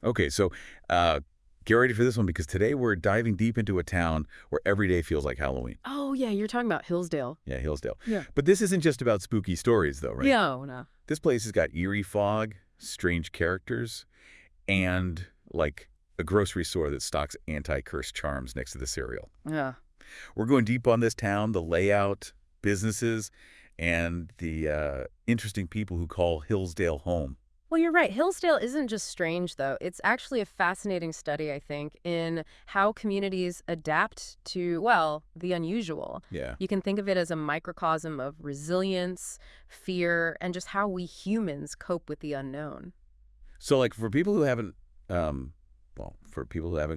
Okay, so get ready for this one because today we're diving deep into a town where every day feels like Halloween. Oh, yeah, you're talking about Hillsdale. Yeah, Hillsdale. Yeah. But this isn't just about spooky stories, though, right? Yeah, oh, no. This place has got eerie fog, strange characters, and, like, a grocery store that stocks anti-curse charms next to the cereal. Yeah. We're going deep on this town, the layout, businesses, and the interesting people who call Hillsdale home. Well, you're right. Hillsdale isn't just strange, though. It's actually a fascinating study, I think, in how communities adapt to, well, the unusual. Yeah. You can think of it as a microcosm of resilience, fear, and just how we humans cope with the unknown. So, like, for people who haven't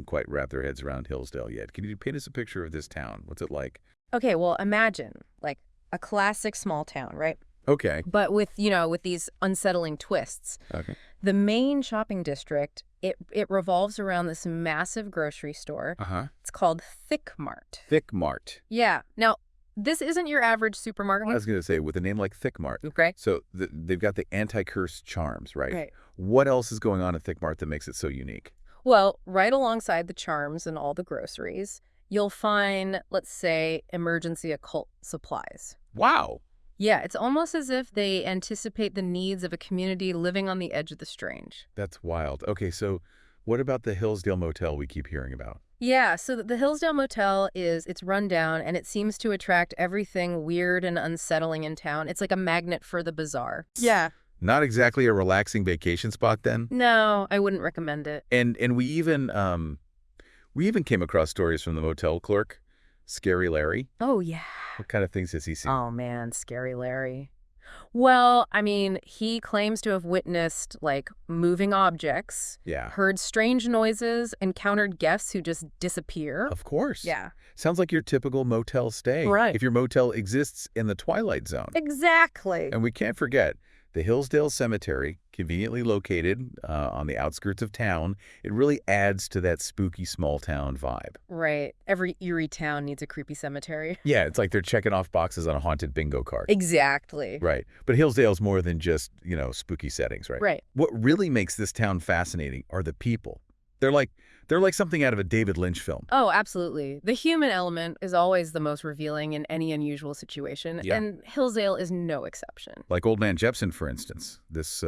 quite wrapped their heads around Hillsdale yet, can you paint us a picture of this town? What's it like? Okay, well, imagine, like, a classic small town, right? Okay. But with these unsettling twists. Okay. The main shopping district, it revolves around this massive grocery store. Uh-huh. It's called Thick Mart. Thick Mart. Yeah. Now, this isn't your average supermarket. I was going to say, with a name like Thick Mart. Okay. So they've got the anti-curse charms, right? Right. What else is going on at Thick Mart that makes it so unique? Well, right alongside the charms and all the groceries, you'll find, let's say, emergency occult supplies. Wow. Yeah, it's almost as if they anticipate the needs of a community living on the edge of the strange. That's wild. Okay, so what about the Hillsdale Motel we keep hearing about? Yeah, so the Hillsdale Motel it's run down and it seems to attract everything weird and unsettling in town. It's like a magnet for the bizarre. Yeah. Not exactly a relaxing vacation spot then? No, I wouldn't recommend it. And we even came across stories from the motel clerk, Scary Larry. Oh, yeah. What kind of things has he seen? Oh, man, Scary Larry. Well, I mean, he claims to have witnessed, like, moving objects, Yeah. heard strange noises, encountered guests who just disappear. Of course. Yeah. Sounds like your typical motel stay. Right. If your motel exists in the Twilight Zone. Exactly. And we can't forget the Hillsdale Cemetery, conveniently located on the outskirts of town. It really adds to that spooky small town vibe. Right. Every eerie town needs a creepy cemetery. Yeah, it's like they're checking off boxes on a haunted bingo card. Exactly. Right. But Hillsdale's more than just, spooky settings, right? Right. What really makes this town fascinating are the people. They're like something out of a David Lynch film. Oh, absolutely. The human element is always the most revealing in any unusual situation, Yeah. and Hillsdale is no exception. Like Old Man Jepson, for instance, this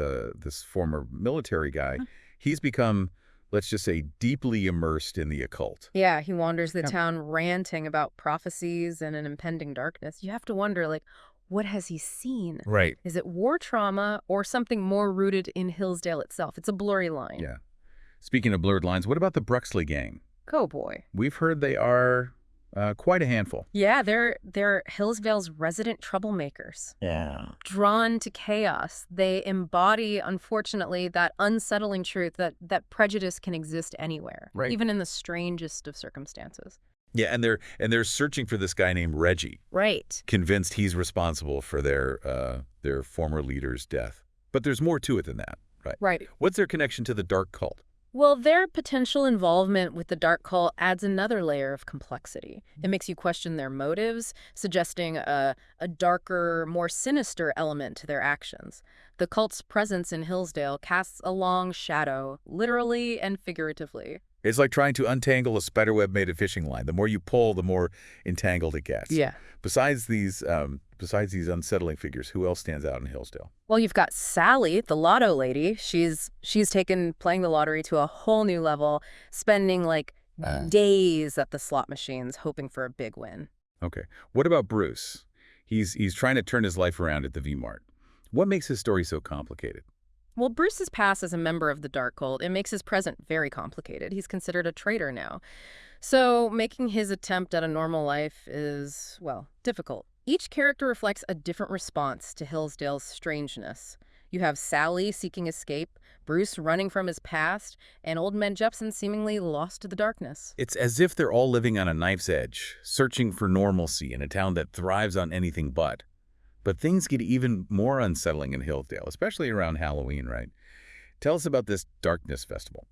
former military guy, he's become, let's just say, deeply immersed in the occult. Yeah, he wanders the Yeah. town ranting about prophecies and an impending darkness. You have to wonder, like, what has he seen? Right. Is it war trauma or something more rooted in Hillsdale itself? It's a blurry line. Yeah. Speaking of blurred lines, what about the Bruxley gang? Oh, boy. We've heard they are quite a handful. Yeah, they're Hillsdale's resident troublemakers. Yeah. Drawn to chaos. They embody, unfortunately, that unsettling truth that prejudice can exist anywhere, Right. even in the strangest of circumstances. Yeah, and they're searching for this guy named Reggie, Right. convinced he's responsible for their former leader's death. But there's more to it than that, right? Right. What's their connection to the dark cult? Well, their potential involvement with the dark cult adds another layer of complexity. It makes you question their motives, suggesting a darker, more sinister element to their actions. The cult's presence in Hillsdale casts a long shadow, literally and figuratively. It's like trying to untangle a spiderweb made of fishing line. The more you pull, the more entangled it gets. Yeah. Besides these unsettling figures, who else stands out in Hillsdale? Well, you've got Sally, the lotto lady. She's taken playing the lottery to a whole new level, spending like days at the slot machines hoping for a big win. Okay. What about Bruce? He's trying to turn his life around at the V-Mart. What makes his story so complicated? Well, Bruce's past as a member of the dark cult, it makes his present very complicated. He's considered a traitor now. So making his attempt at a normal life is, well, difficult. Each character reflects a different response to Hillsdale's strangeness. You have Sally seeking escape, Bruce running from his past, and Old Man Jepson seemingly lost to the darkness. It's as if they're all living on a knife's edge, searching for normalcy in a town that thrives on anything but. But things get even more unsettling in Hillsdale, especially around Halloween, right? Tell us about this Darkness Festival.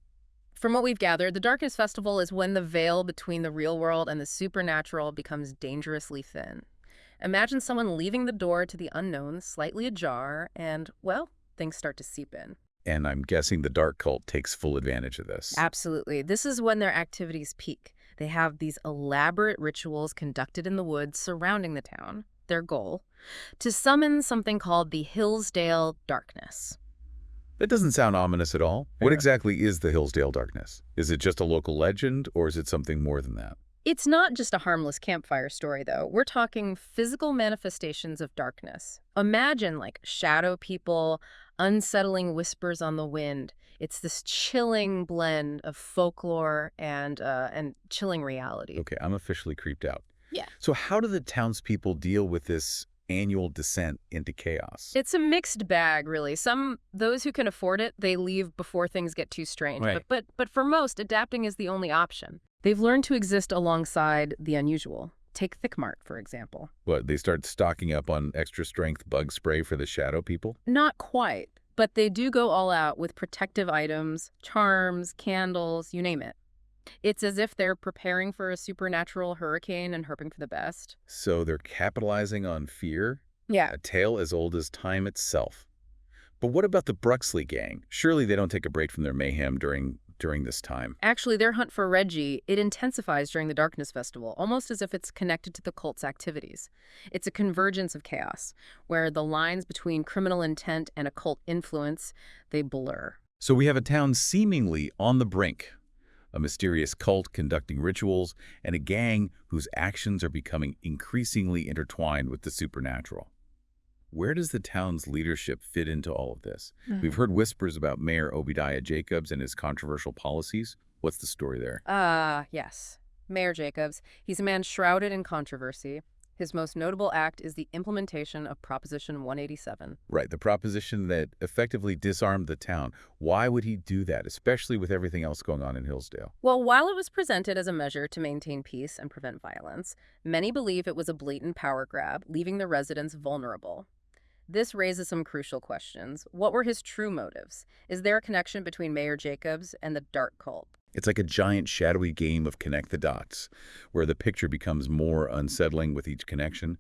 From what we've gathered, the Darkness Festival is when the veil between the real world and the supernatural becomes dangerously thin. Imagine someone leaving the door to the unknown slightly ajar and, well, things start to seep in. And I'm guessing the dark cult takes full advantage of this. Absolutely. This is when their activities peak. They have these elaborate rituals conducted in the woods surrounding the town. Their goal? To summon something called the Hillsdale Darkness. That doesn't sound ominous at all. What Yeah. exactly is the Hillsdale Darkness? Is it just a local legend, or is it something more than that? It's not just a harmless campfire story, though. We're talking physical manifestations of darkness. Imagine, like, shadow people, unsettling whispers on the wind. It's this chilling blend of folklore and chilling reality. Okay, I'm officially creeped out. Yeah. So how do the townspeople deal with this annual descent into chaos? It's a mixed bag, really. Those who can afford it, they leave before things get too strange. Right. But for most, adapting is the only option. They've learned to exist alongside the unusual. Take Thickmart, for example. What, they start stocking up on extra strength bug spray for the shadow people? Not quite, but they do go all out with protective items, charms, candles, you name it. It's as if they're preparing for a supernatural hurricane and hoping for the best. So they're capitalizing on fear? Yeah. A tale as old as time itself. But what about the Bruxley gang? Surely they don't take a break from their mayhem during this time. Actually, their hunt for Reggie, it intensifies during the Darkness Festival, almost as if it's connected to the cult's activities. It's a convergence of chaos, where the lines between criminal intent and occult influence, they blur. So we have a town seemingly on the brink, a mysterious cult conducting rituals, and a gang whose actions are becoming increasingly intertwined with the supernatural. Where does the town's leadership fit into all of this? We've heard whispers about Mayor Obadiah Jacobs and his controversial policies. What's the story there? Yes. Mayor Jacobs. He's a man shrouded in controversy. His most notable act is the implementation of Proposition 187. Right, the proposition that effectively disarmed the town. Why would he do that, especially with everything else going on in Hillsdale? Well, while it was presented as a measure to maintain peace and prevent violence, many believe it was a blatant power grab, leaving the residents vulnerable. This raises some crucial questions. What were his true motives? Is there a connection between Mayor Jacobs and the dark cult? It's like a giant shadowy game of connect the dots, where the picture becomes more unsettling with each connection.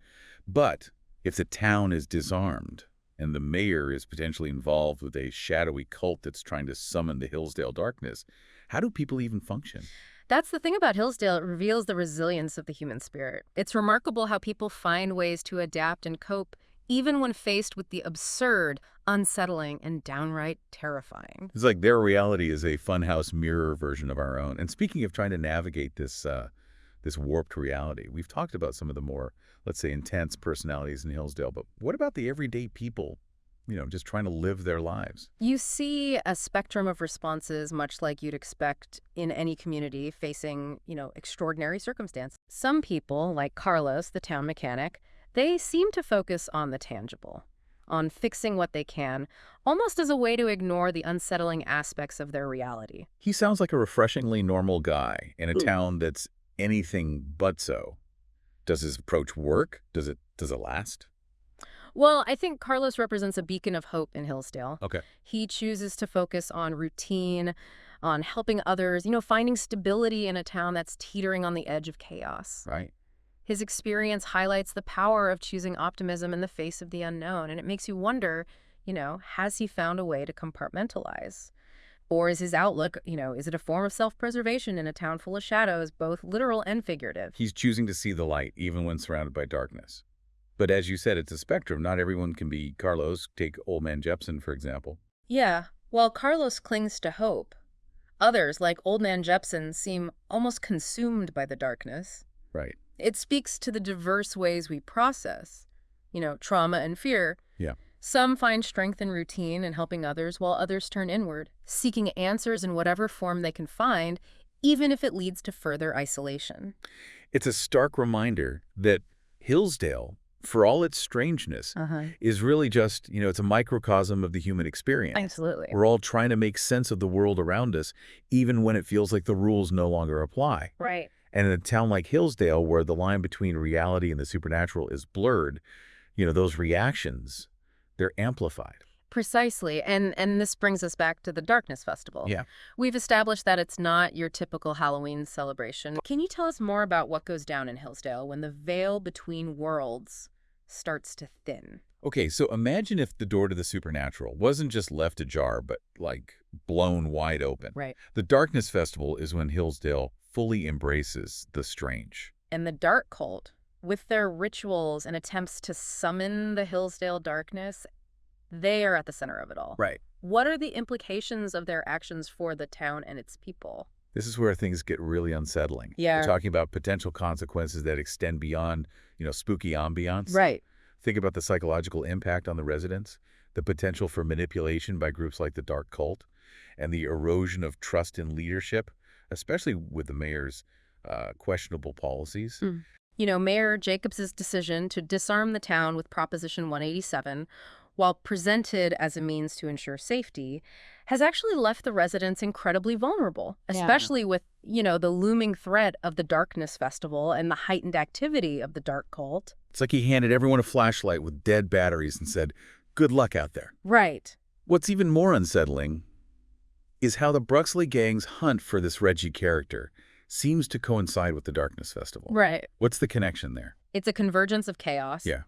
But if the town is disarmed and the mayor is potentially involved with a shadowy cult that's trying to summon the Hillsdale darkness, how do people even function? That's the thing about Hillsdale. It reveals the resilience of the human spirit. It's remarkable how people find ways to adapt and cope, even when faced with the absurd, unsettling, and downright terrifying. It's like their reality is a funhouse mirror version of our own. And speaking of trying to navigate this warped reality, we've talked about some of the more, let's say, intense personalities in Hillsdale. But what about the everyday people, just trying to live their lives? You see a spectrum of responses, much like you'd expect in any community facing, extraordinary circumstance. Some people, like Carlos, the town mechanic, they seem to focus on the tangible, on fixing what they can, almost as a way to ignore the unsettling aspects of their reality. He sounds like a refreshingly normal guy in a town that's anything but so. Does his approach work? Does it last? Well, I think Carlos represents a beacon of hope in Hillsdale. Okay. He chooses to focus on routine, on helping others, finding stability in a town that's teetering on the edge of chaos. Right. His experience highlights the power of choosing optimism in the face of the unknown, and it makes you wonder, has he found a way to compartmentalize? Or is his outlook, is it a form of self-preservation in a town full of shadows, both literal and figurative? He's choosing to see the light, even when surrounded by darkness. But as you said, it's a spectrum. Not everyone can be Carlos. Take Old Man Jepson, for example. Yeah, while Carlos clings to hope, others, like Old Man Jepson, seem almost consumed by the darkness. Right. It speaks to the diverse ways we process, trauma and fear. Yeah. Some find strength in routine and helping others, while others turn inward, seeking answers in whatever form they can find, even if it leads to further isolation. It's a stark reminder that Hillsdale, for all its strangeness, is really just, it's a microcosm of the human experience. Absolutely. We're all trying to make sense of the world around us, even when it feels like the rules no longer apply. Right. And in a town like Hillsdale, where the line between reality and the supernatural is blurred, those reactions, they're amplified. Precisely. And this brings us back to the Darkness Festival. Yeah. We've established that it's not your typical Halloween celebration. Can you tell us more about what goes down in Hillsdale when the veil between worlds starts to thin? Okay, so imagine if the door to the supernatural wasn't just left ajar, but, like, blown wide open. Right. The Darkness Festival is when Hillsdale fully embraces the strange. And the dark cult, with their rituals and attempts to summon the Hillsdale darkness, they are at the center of it all. Right. What are the implications of their actions for the town and its people? This is where things get really unsettling. Yeah. We're talking about potential consequences that extend beyond, spooky ambiance. Right. Think about the psychological impact on the residents, the potential for manipulation by groups like the Dark Cult, and the erosion of trust in leadership, especially with the mayor's questionable policies. Mayor Jacobs' decision to disarm the town with Proposition 187, while presented as a means to ensure safety, has actually left the residents incredibly vulnerable, especially with, the looming threat of the Darkness Festival and the heightened activity of the dark cult. It's like he handed everyone a flashlight with dead batteries and said, "Good luck out there." Right. What's even more unsettling is how the Bruxley gang's hunt for this Reggie character seems to coincide with the Darkness Festival. Right. What's the connection there? It's a convergence of chaos. Yeah.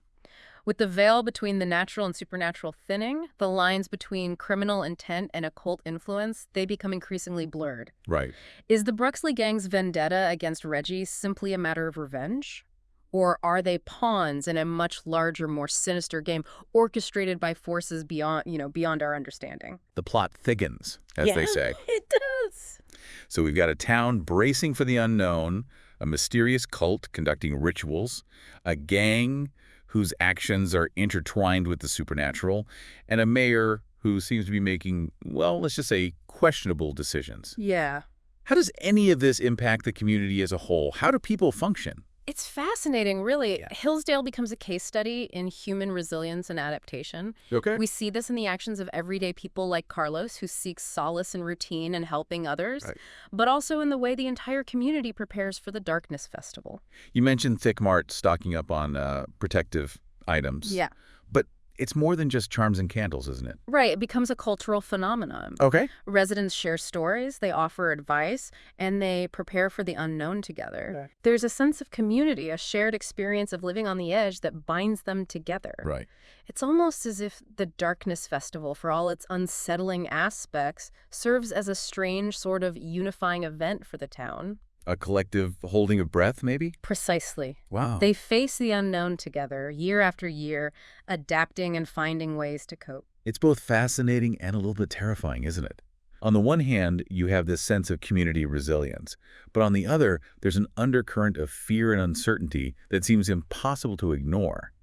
With the veil between the natural and supernatural thinning, the lines between criminal intent and occult influence, they become increasingly blurred. Right. Is the Bruxley gang's vendetta against Reggie simply a matter of revenge? Or are they pawns in a much larger, more sinister game orchestrated by forces beyond our understanding? The plot thickens, as they say. It does. So we've got a town bracing for the unknown, a mysterious cult conducting rituals, a gang whose actions are intertwined with the supernatural, and a mayor who seems to be making, well, let's just say, questionable decisions. Yeah. How does any of this impact the community as a whole? How do people function? It's fascinating, really. Yeah. Hillsdale becomes a case study in human resilience and adaptation. Okay. We see this in the actions of everyday people like Carlos, who seeks solace in routine and helping others, Right. but also in the way the entire community prepares for the Darkness Festival. You mentioned Thick Mart stocking up on protective items. Yeah. But it's more than just charms and candles, isn't it? Right. It becomes a cultural phenomenon. Okay. Residents share stories, they offer advice, and they prepare for the unknown together. Okay. There's a sense of community, a shared experience of living on the edge that binds them together. Right. It's almost as if the Darkness Festival, for all its unsettling aspects, serves as a strange sort of unifying event for the town. A collective holding of breath, maybe? Precisely. Wow. They face the unknown together, year after year, adapting and finding ways to cope. It's both fascinating and a little bit terrifying, isn't it? On the one hand, you have this sense of community resilience, but on the other, there's an undercurrent of fear and uncertainty that seems impossible to ignore.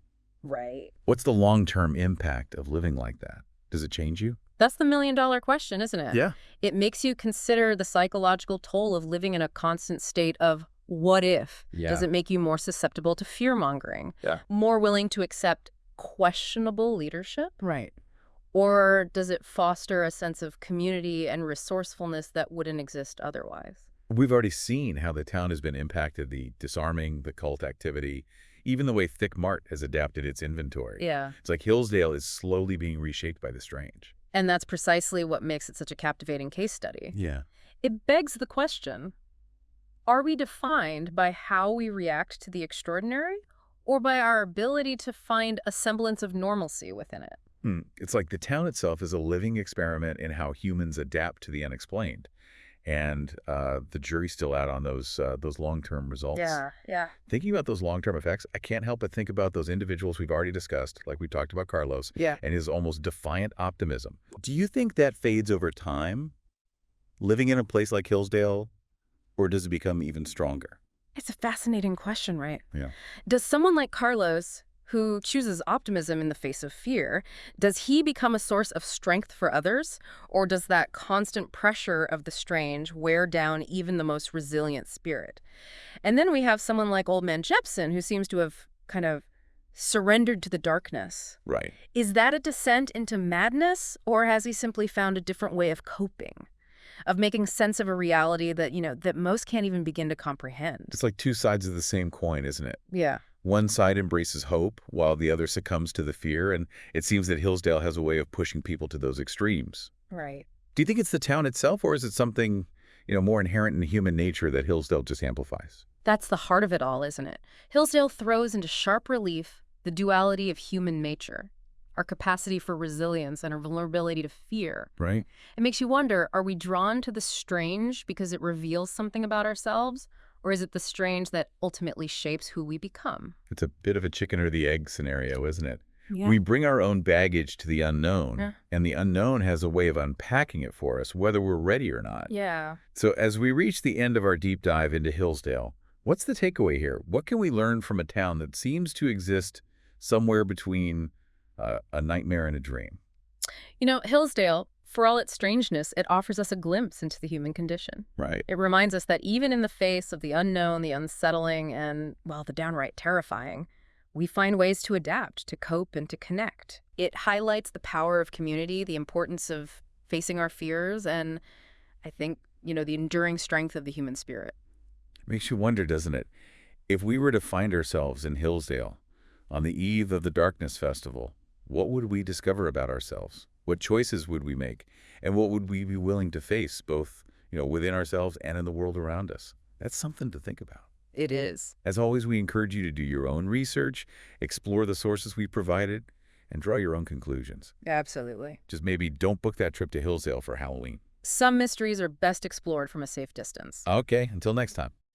Right. What's the long-term impact of living like that? Does it change you? That's the million-dollar question, isn't it? Yeah. It makes you consider the psychological toll of living in a constant state of what if? Yeah. Does it make you more susceptible to fear-mongering? Yeah. More willing to accept questionable leadership? Right. Or does it foster a sense of community and resourcefulness that wouldn't exist otherwise? We've already seen how the town has been impacted, the disarming, the cult activity, even the way Thick Mart has adapted its inventory. Yeah. It's like Hillsdale is slowly being reshaped by the strange. And that's precisely what makes it such a captivating case study. Yeah. It begs the question, are we defined by how we react to the extraordinary or by our ability to find a semblance of normalcy within it? It's like the town itself is a living experiment in how humans adapt to the unexplained. And the jury's still out on those long-term results. Yeah. Thinking about those long-term effects, I can't help but think about those individuals we've already discussed, like we talked about Carlos, Yeah. and his almost defiant optimism. Do you think that fades over time, living in a place like Hillsdale, or does it become even stronger? It's a fascinating question, right? Yeah. Does someone like Carlos, who chooses optimism in the face of fear, does he become a source of strength for others? Or does that constant pressure of the strange wear down even the most resilient spirit? And then we have someone like Old Man Jepson, who seems to have kind of surrendered to the darkness. Right. Is that a descent into madness, or has he simply found a different way of coping, of making sense of a reality that, that most can't even begin to comprehend? It's like two sides of the same coin, isn't it? Yeah. One side embraces hope while the other succumbs to the fear, and it seems that Hillsdale has a way of pushing people to those extremes. Right. Do you think it's the town itself, or is it something, more inherent in human nature that Hillsdale just amplifies? That's the heart of it all, isn't it? Hillsdale throws into sharp relief the duality of human nature. our capacity for resilience, and our vulnerability to fear. Right? It makes you wonder, are we drawn to the strange because it reveals something about ourselves? Or is it the strange that ultimately shapes who we become? It's a bit of a chicken or the egg scenario, isn't it? Yeah. We bring our own baggage to the unknown, Yeah. and the unknown has a way of unpacking it for us, whether we're ready or not. Yeah. So as we reach the end of our deep dive into Hillsdale, what's the takeaway here? What can we learn from a town that seems to exist somewhere between a nightmare and a dream? Hillsdale, for all its strangeness, it offers us a glimpse into the human condition. Right. It reminds us that even in the face of the unknown, the unsettling, and, well, the downright terrifying, we find ways to adapt, to cope, and to connect. It highlights the power of community, the importance of facing our fears, and I think, the enduring strength of the human spirit. Makes you wonder, doesn't it? If we were to find ourselves in Hillsdale on the eve of the Darkness Festival, what would we discover about ourselves? What choices would we make? And what would we be willing to face, both, within ourselves and in the world around us? That's something to think about. It is. As always, we encourage you to do your own research, explore the sources we provided, and draw your own conclusions. Absolutely. Just maybe don't book that trip to Hillsdale for Halloween. Some mysteries are best explored from a safe distance. Okay, until next time.